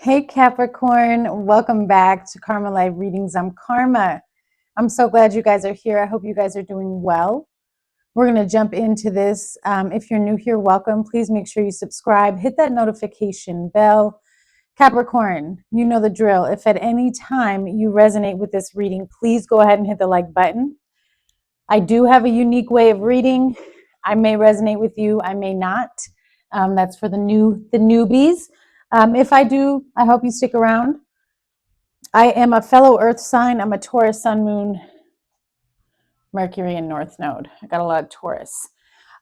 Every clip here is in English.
Hey Capricorn, welcome back to Karma Live Readings. I'm Karma. I'm so glad you guys are here. I hope you guys are doing well. We're going to jump into this. If you're new here, welcome. Please make sure you subscribe. Hit that notification bell. Capricorn, you know the drill. If at any time you resonate with this reading, please go ahead and hit the like button. I do have a unique way of reading. I may resonate with you, I may not. That's for the newbies. If I do, I hope you stick around. I am a fellow Earth sign. I'm a Taurus, Sun, Moon, Mercury, and North Node. I got a lot of Taurus.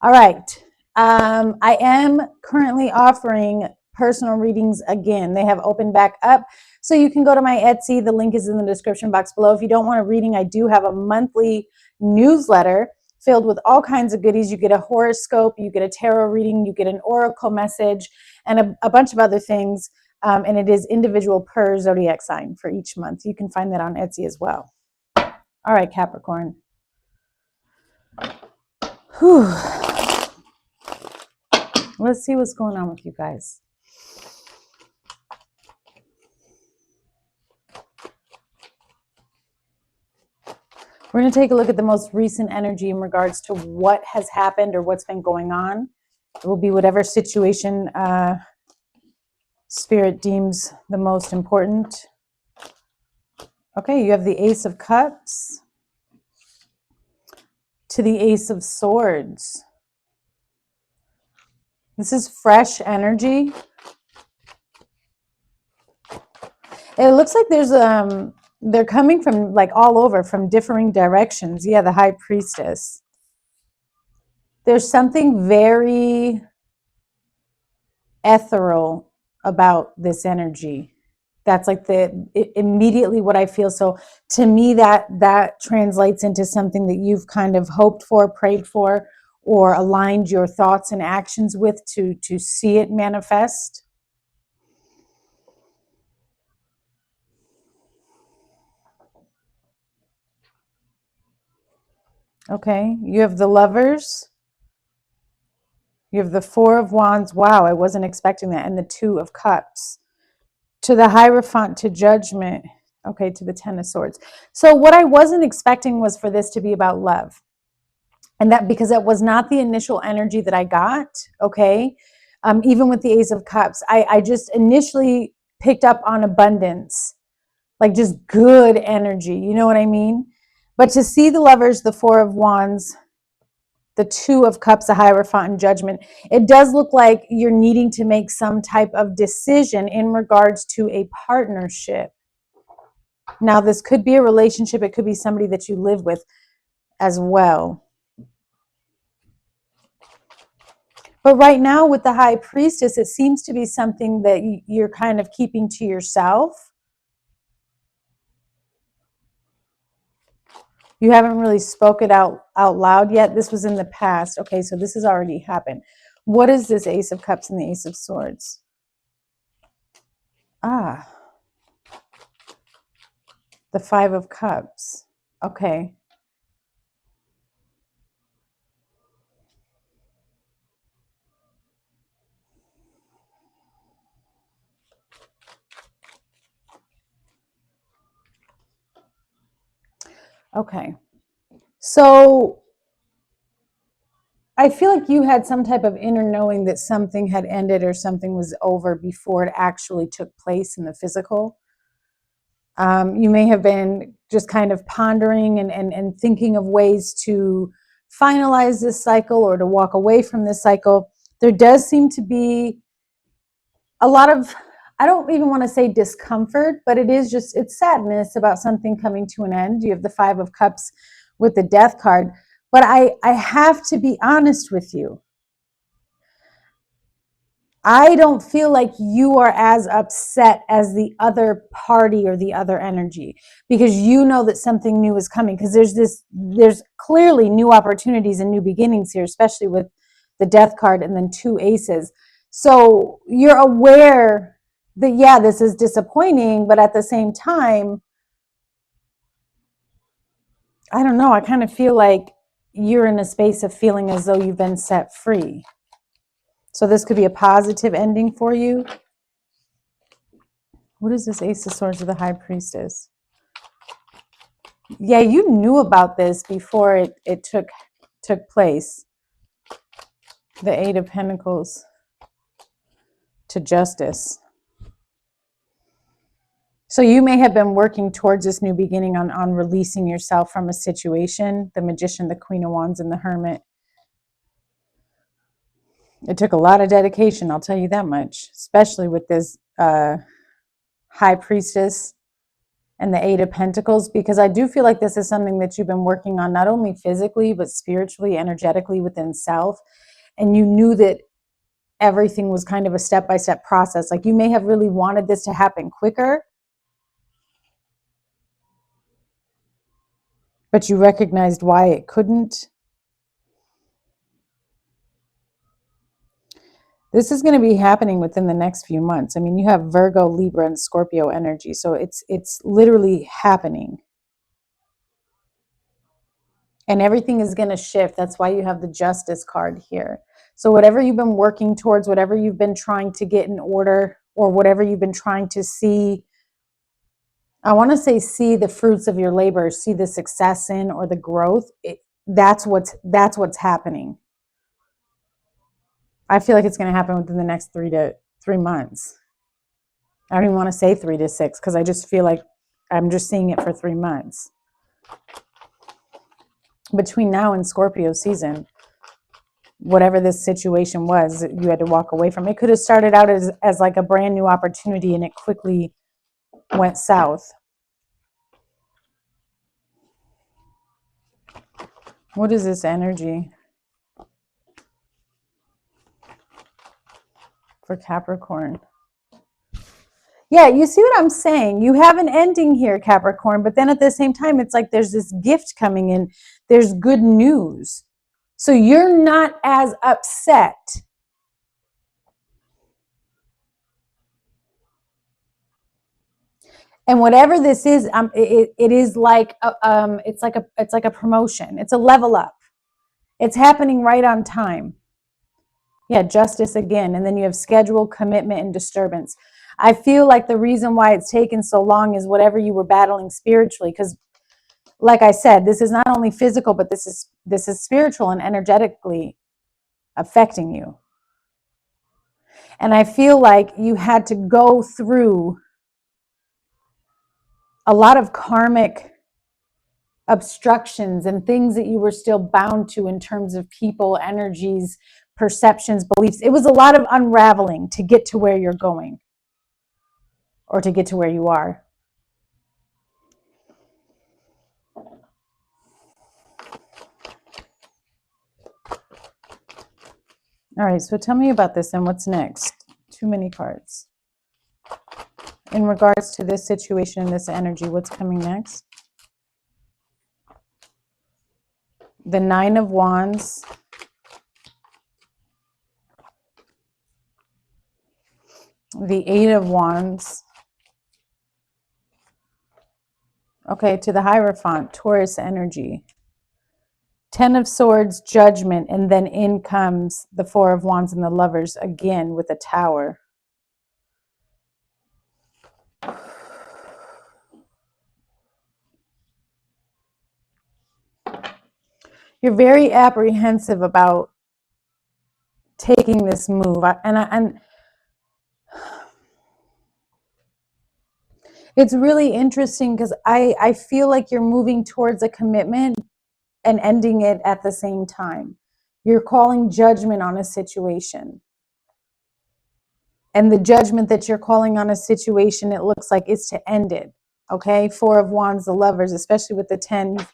All right. I am currently offering personal readings again. They have opened back up. So you can go to my Etsy. The link is in the description box below. If you don't want a reading, I do have a monthly newsletter filled with all kinds of goodies. You get a horoscope, you get a tarot reading, you get an oracle message, and a bunch of other things. And it is individual per zodiac sign for each month. You can find that on Etsy as well. All right, Capricorn. Whew. Let's see what's going on with you guys. We're going to take a look at the most recent energy in regards to what has happened or what's been going on. It will be whatever situation Spirit deems the most important. Okay, you have the Ace of Cups to the Ace of Swords. This is fresh energy. It looks like there's they're coming from like all over, from differing directions. Yeah, the High Priestess. There's something very ethereal about this energy. That's like immediately what I feel. So to me, that translates into something that you've kind of hoped for, prayed for, or aligned your thoughts and actions with to see it manifest. Okay, you have the Lovers. You have the Four of Wands. Wow, I wasn't expecting that. And the Two of Cups. To the Hierophant, to Judgment. Okay, to the Ten of Swords. So what I wasn't expecting was for this to be about love. And that because that was not the initial energy that I got, okay? Even with the Ace of Cups, I just initially picked up on abundance, like just good energy, you know what I mean? But to see the Lovers, the Four of Wands, the Two of Cups, the Hierophant, and Judgment, it does look like you're needing to make some type of decision in regards to a partnership. Now, this could be a relationship. It could be somebody that you live with as well. But right now with the High Priestess, it seems to be something that you're kind of keeping to yourself. You haven't really spoken out loud yet. This was in the past. Okay, so this has already happened. What is this Ace of Cups and the Ace of Swords? Ah, the Five of Cups. Okay. Okay. So I feel like you had some type of inner knowing that something had ended or something was over before it actually took place in the physical. You may have been just kind of pondering and thinking of ways to finalize this cycle or to walk away from this cycle. There does seem to be a lot of, I don't even want to say discomfort, but it is just, it's sadness about something coming to an end. You have the Five of Cups with the Death card. But I have to be honest with you. I don't feel like you are as upset as the other party or the other energy, because you know that something new is coming, because there's clearly new opportunities and new beginnings here, especially with the Death card and then two aces. So you're aware that, yeah, this is disappointing, but at the same time, I don't know, I kind of feel like you're in a space of feeling as though you've been set free. So this could be a positive ending for you. What is this Ace of Swords of the High Priestess? Yeah, you knew about this before it took place. The Eight of Pentacles to Justice. So you may have been working towards this new beginning on releasing yourself from a situation. The Magician, the Queen of Wands, and the Hermit. It took a lot of dedication, I'll tell you that much, especially with this High Priestess and the Eight of Pentacles, because I do feel like this is something that you've been working on, not only physically, but spiritually, energetically within self. And you knew that everything was kind of a step-by-step process. Like, you may have really wanted this to happen quicker, but you recognized why it couldn't. This is going to be happening within the next few months. I mean, you have Virgo, Libra, and Scorpio energy. So it's literally happening. And everything is going to shift. That's why you have the Justice card here. So whatever you've been working towards, whatever you've been trying to get in order, or whatever you've been trying to see, I want to say see the fruits of your labor, see the success in, or the growth. That's what's happening. I feel like it's going to happen within the next 3 months. I don't even want to say 3 to 6 because I just feel like I'm just seeing it for 3 months. Between now and Scorpio season, whatever this situation was that you had to walk away from, it could have started out as like a brand new opportunity and it quickly went south. What is this energy for Capricorn? Yeah, you see what I'm saying? You have an ending here, Capricorn, but then at the same time, it's like there's this gift coming in. There's good news. So you're not as upset. And whatever this is, it is like it's like a promotion. It's a level up. It's happening right on time. Yeah, Justice again. And then you have schedule, commitment, and disturbance. I feel like the reason why it's taken so long is whatever you were battling spiritually. Because like I said, this is not only physical, but this is spiritual and energetically affecting you. And I feel like you had to go through a lot of karmic obstructions and things that you were still bound to in terms of people, energies, perceptions, beliefs. It was a lot of unraveling to get to where you're going or to get to where you are. All right, so tell me about this and what's next. Too many cards. In regards to this situation, this energy, what's coming next? The Nine of Wands. The Eight of Wands. Okay, to the Hierophant, Taurus energy. 10 of Swords, Judgment, and then in comes the Four of Wands and the Lovers again with a Tower. You're very apprehensive about taking this move. And it's really interesting because I feel like you're moving towards a commitment and ending it at the same time. You're calling judgment on a situation. And the judgment that you're calling on a situation, it looks like, is to end it. Okay? Four of Wands, the Lovers, especially with the 10.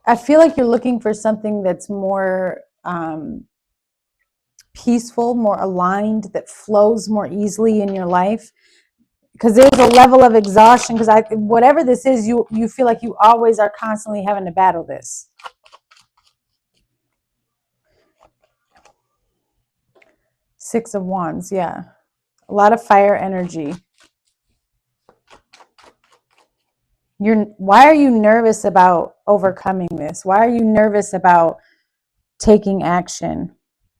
I feel like you're looking for something that's more peaceful, more aligned, that flows more easily in your life. Because there's a level of exhaustion. Because whatever this is, you feel like you always are constantly having to battle this. Six of Wands, yeah. A lot of fire energy. Why are you nervous about overcoming this? Why are you nervous about taking action?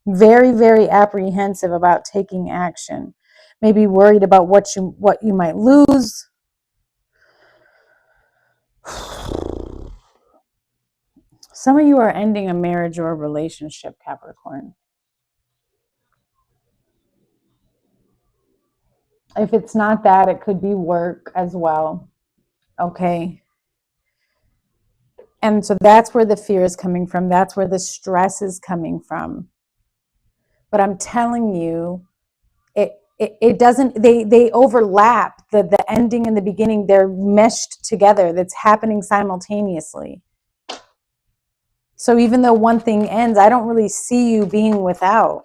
Very, very apprehensive about taking action. Maybe worried about what you might lose. Some of you are ending a marriage or a relationship, Capricorn. If it's not that, it could be work as well. Okay. And so that's where the fear is coming from. That's where the stress is coming from. But I'm telling you, it doesn't, they overlap. The ending and the beginning, they're meshed together. That's happening simultaneously. So even though one thing ends, I don't really see you being without.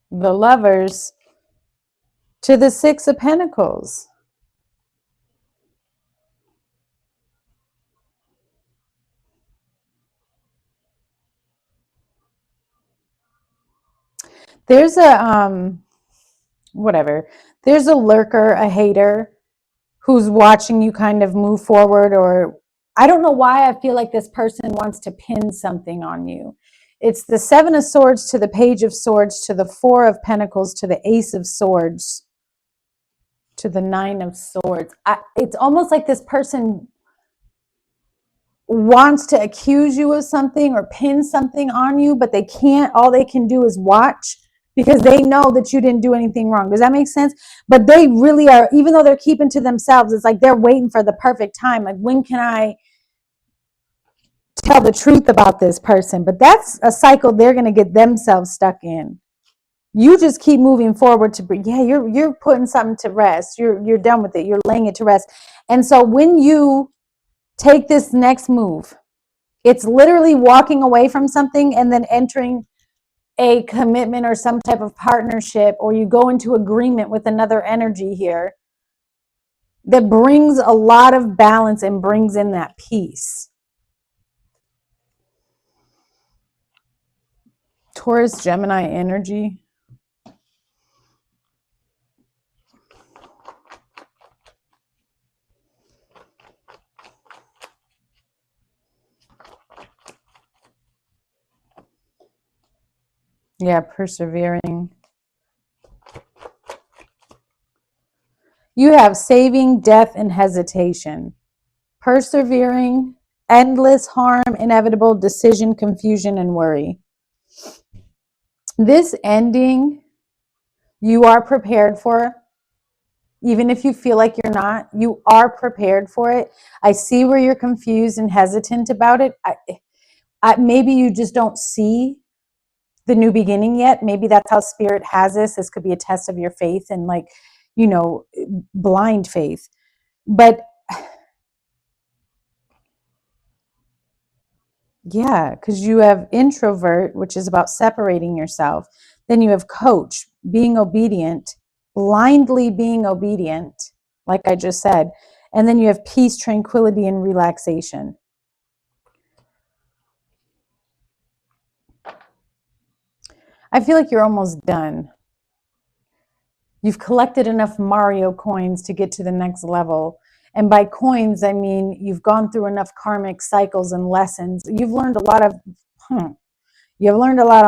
The Lovers to the Six of Pentacles. There's a whatever. There's a lurker, a hater who's watching you kind of move forward, or I don't know why I feel like this person wants to pin something on you. It's the Seven of Swords to the Page of Swords to the Four of Pentacles to the Ace of Swords to the Nine of Swords. It's almost like this person wants to accuse you of something or pin something on you, but they can't. All they can do is watch because they know that you didn't do anything wrong. Does that make sense? But they really are, even though they're keeping to themselves, it's like they're waiting for the perfect time. Like, when can I tell the truth about this person? But that's a cycle they're going to get themselves stuck in. You just keep moving forward to, yeah, you're putting something to rest. You're done with it. You're laying it to rest. And so when you take this next move, it's literally walking away from something and then entering a commitment or some type of partnership, or you go into agreement with another energy here that brings a lot of balance and brings in that peace. Taurus, Gemini energy. Yeah, persevering. You have saving, death, and hesitation. Persevering, endless harm, inevitable, decision, confusion, and worry. This ending, you are prepared for. Even if you feel like you're not, you are prepared for it. I see where you're confused and hesitant about it. Maybe you just don't see the new beginning yet. Maybe that's how Spirit has this. This could be a test of your faith and, like, blind faith. But yeah, because you have introvert, which is about separating yourself. Then you have coach, being obedient, blindly being obedient, like I just said. And then you have peace, tranquility, and relaxation. I feel like you're almost done. You've collected enough Mario coins to get to the next level. And by coins, I mean you've gone through enough karmic cycles and lessons. You've learned a lot of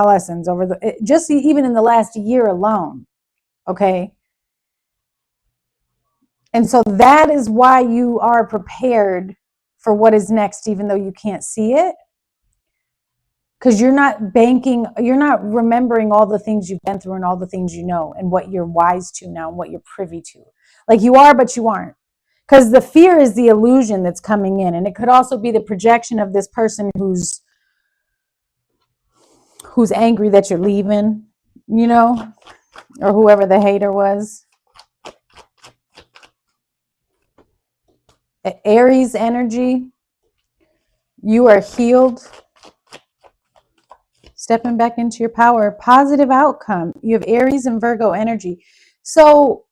lessons over just even in the last year alone. Okay. And so that is why you are prepared for what is next, even though you can't see it. Because you're not remembering all the things you've been through and all the things you know and what you're wise to now and what you're privy to. Like, you are, but you aren't. Because the fear is the illusion that's coming in. And it could also be the projection of this person who's angry that you're leaving, or whoever the hater was. Aries energy, you are healed. Stepping back into your power, positive outcome. You have Aries and Virgo energy. So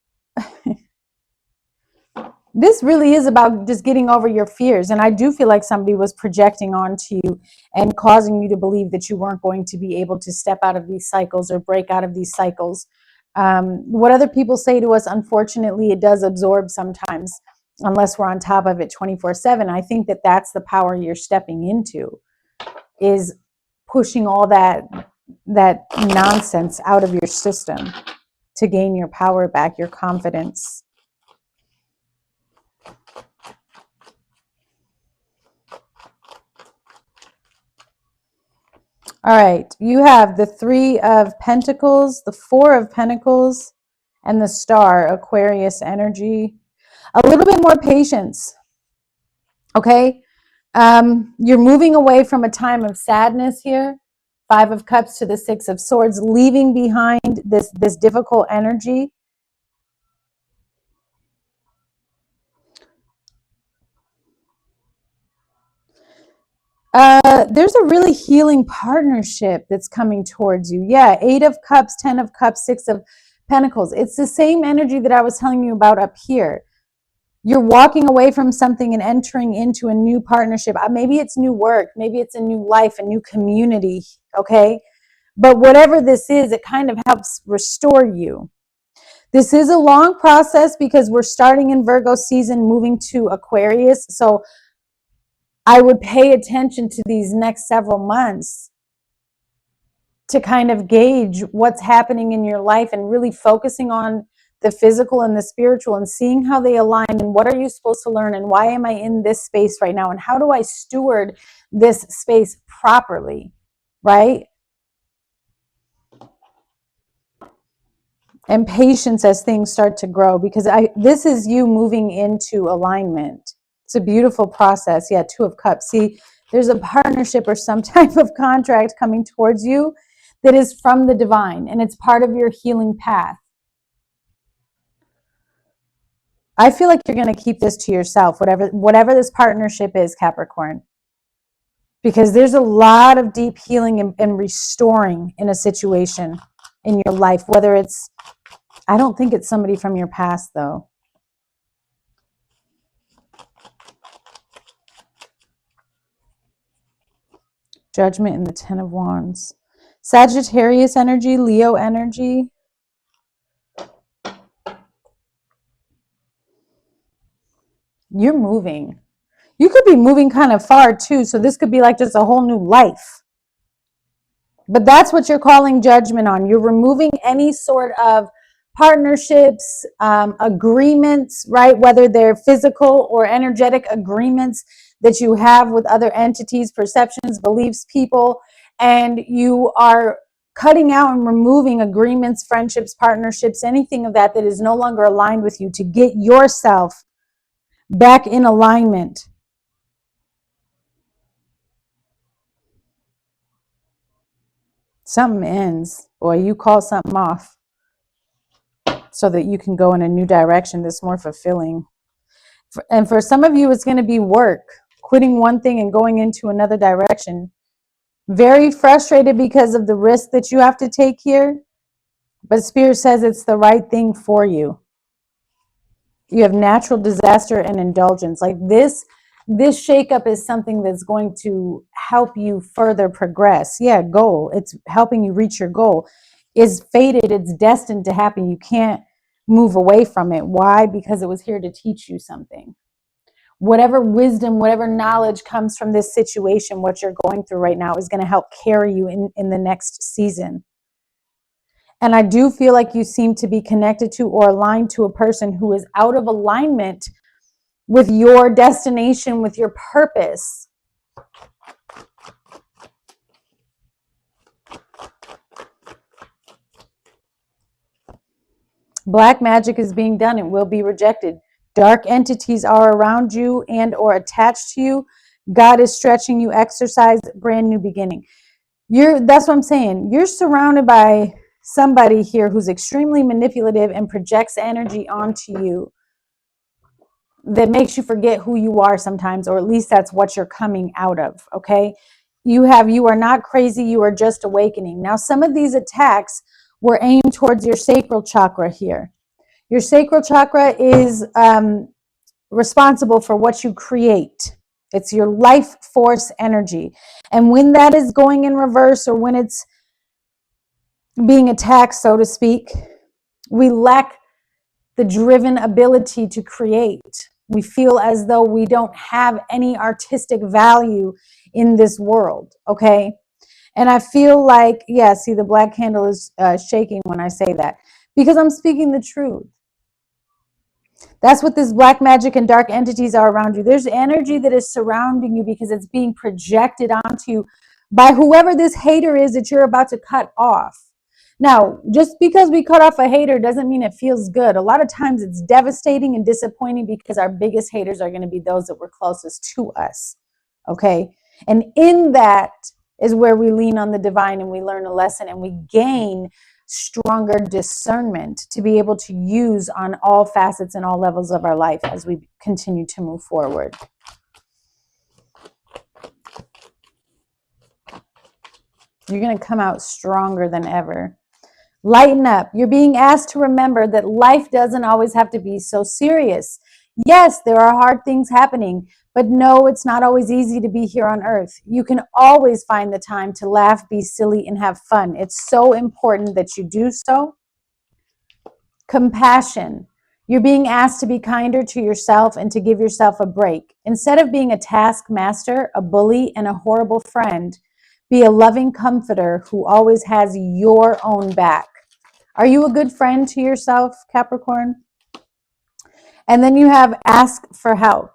this really is about just getting over your fears. And I do feel like somebody was projecting onto you and causing you to believe that you weren't going to be able to step out of these cycles or break out of these cycles. What other people say to us, unfortunately, it does absorb sometimes. unless we're on top of it 24/7. I think that that's the power you're stepping into, is pushing all that nonsense out of your system to gain your power back, your confidence. All right, you have the 3 of Pentacles, the 4 of Pentacles, and the Star, Aquarius energy. A little bit more patience, okay? You're moving away from a time of sadness here. 5 of Cups to the 6 of Swords, leaving behind this difficult energy. There's a really healing partnership that's coming towards you. Yeah, 8 of Cups, 10 of Cups, 6 of Pentacles. It's the same energy that I was telling you about up here. You're walking away from something and entering into a new partnership. Maybe it's new work. Maybe it's a new life, a new community, okay? But whatever this is, it kind of helps restore you. This is a long process because we're starting in Virgo season, moving to Aquarius. So I would pay attention to these next several months to kind of gauge what's happening in your life and really focusing on the physical and the spiritual and seeing how they align and what are you supposed to learn and why am I in this space right now and how do I steward this space properly, right? And patience as things start to grow, because this is you moving into alignment. It's a beautiful process. Yeah, 2 of Cups. See, there's a partnership or some type of contract coming towards you that is from the divine, and it's part of your healing path. I feel like you're going to keep this to yourself, whatever this partnership is, Capricorn, because there's a lot of deep healing and restoring in a situation in your life, whether it's, I don't think it's somebody from your past, though. Judgment and the 10 of Wands. Sagittarius energy, Leo energy. You're moving. You could be moving kind of far too. So this could be like just a whole new life. But that's what you're calling judgment on. You're removing any sort of partnerships, agreements, right? Whether they're physical or energetic agreements that you have with other entities, perceptions, beliefs, people, and you are cutting out and removing agreements, friendships, partnerships, anything of that is no longer aligned with you to get yourself back in alignment. Something ends, or you call something off so that you can go in a new direction that's more fulfilling. And for some of you, it's going to be work, quitting one thing and going into another direction. Very frustrated because of the risk that you have to take here, but Spirit says it's the right thing for you. You have natural disaster and indulgence. Like this shakeup is something that's going to help you further progress. Yeah, goal. It's helping you reach your goal. Is fated. It's destined to happen. You can't move away from it. Why? Because it was here to teach you something. Whatever wisdom, whatever knowledge comes from this situation, what you're going through right now is going to help carry you in the next season. And I do feel like you seem to be connected to or aligned to a person who is out of alignment with your destination, with your purpose. Black magic is being done. It will be rejected. Dark entities are around you and or attached to you. God is stretching you. Exercise, brand new beginning. That's what I'm saying. You're surrounded by somebody here who's extremely manipulative and projects energy onto you that makes you forget who you are sometimes, or at least that's what you're coming out of, okay? You are not crazy, you are just awakening. Now, some of these attacks were aimed towards your sacral chakra here. Your sacral chakra is responsible for what you create. It's your life force energy. And when that is going in reverse, or when it's being attacked, so to speak, we lack the driven ability to create. We feel as though we don't have any artistic value in this world, okay? And I feel like, yeah, see, the black candle is shaking when I say that because I'm speaking the truth. That's what this black magic and dark entities are around you. There's energy that is surrounding you because it's being projected onto you by whoever this hater is that you're about to cut off. Now, just because we cut off a hater doesn't mean it feels good. A lot of times it's devastating and disappointing because our biggest haters are going to be those that were closest to us. Okay? And in that is where we lean on the divine and we learn a lesson and we gain stronger discernment to be able to use on all facets and all levels of our life as we continue to move forward. You're going to come out stronger than ever. Lighten up. You're being asked to remember that life doesn't always have to be so serious. Yes, there are hard things happening, but no, it's not always easy to be here on earth. You can always find the time to laugh, be silly, and have fun. It's so important that you do so. Compassion. You're being asked to be kinder to yourself and to give yourself a break. Instead of being a taskmaster, a bully, and a horrible friend, be a loving comforter who always has your own back. Are you a good friend to yourself, Capricorn? And then you have ask for help.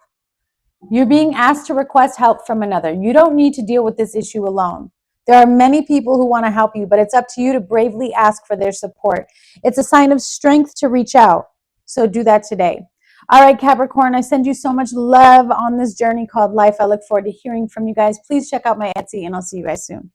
You're being asked to request help from another. You don't need to deal with this issue alone. There are many people who want to help you, but it's up to you to bravely ask for their support. It's a sign of strength to reach out. So do that today. All right, Capricorn, I send you so much love on this journey called life. I look forward to hearing from you guys. Please check out my Etsy, and I'll see you guys soon.